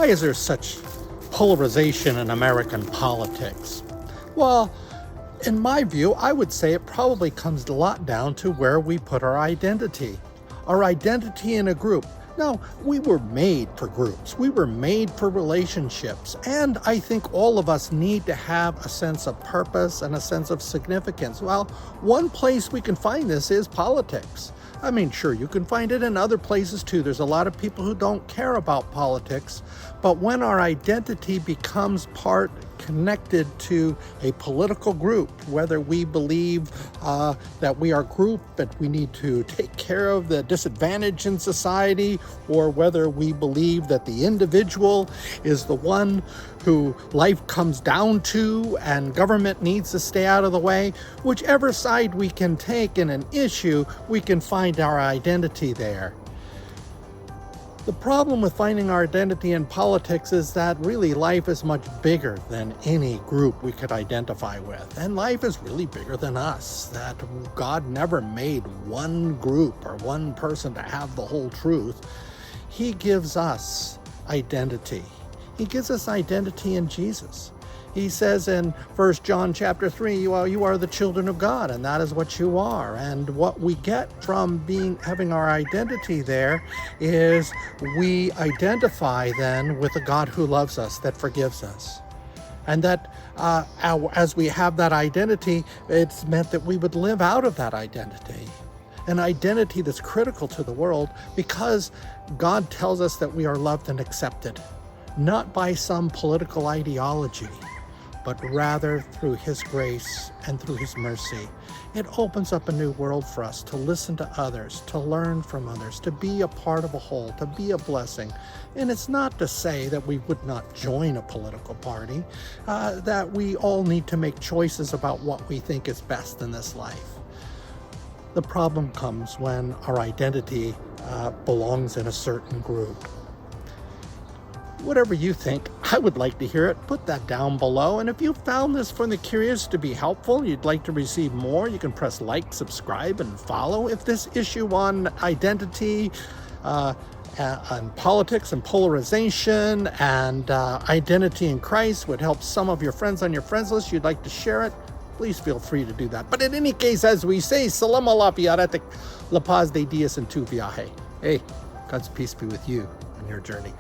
Why is there such polarization in American politics? Well, in my view, I would say it probably comes a lot down to where we put our identity. Our identity in a group. Now, we were made for groups. We were made for relationships. And I think all of us need to have a sense of purpose and a sense of significance. Well, one place we can find this is politics. I mean, sure, you can find it in other places too. There's a lot of people who don't care about politics. But when our identity becomes connected to a political group, whether we believe that we are a group, that we need to take care of the disadvantaged in society, or whether we believe that the individual is the one who life comes down to and government needs to stay out of the way, whichever side we can take in an issue, we can find our identity there. The problem with finding our identity in politics is that really life is much bigger than any group we could identify with. And life is really bigger than us, that God never made one group or one person to have the whole truth. He gives us identity. He gives us identity in Jesus. He says in 1 John chapter 3, you are the children of God, and that is what you are. And what we get from having our identity there is we identify then with a God who loves us, that forgives us. And that as we have that identity, it's meant that we would live out of that identity. An identity that's critical to the world because God tells us that we are loved and accepted, not by some political ideology, but rather through His grace and through His mercy. It opens up a new world for us to listen to others, to learn from others, to be a part of a whole, to be a blessing. And it's not to say that we would not join a political party, that we all need to make choices about what we think is best in this life. The problem comes when our identity belongs in a certain group. Whatever you think, I would like to hear it. Put that down below. And if you found this from the curious to be helpful, you'd like to receive more, you can press like, subscribe, and follow. If this issue on identity, on politics and polarization and identity in Christ would help some of your friends on your friends list, you'd like to share it, please feel free to do that. But in any case, as we say, salam alafiaretic, la paz de Dios en tu viaje. Hey, God's peace be with you on your journey.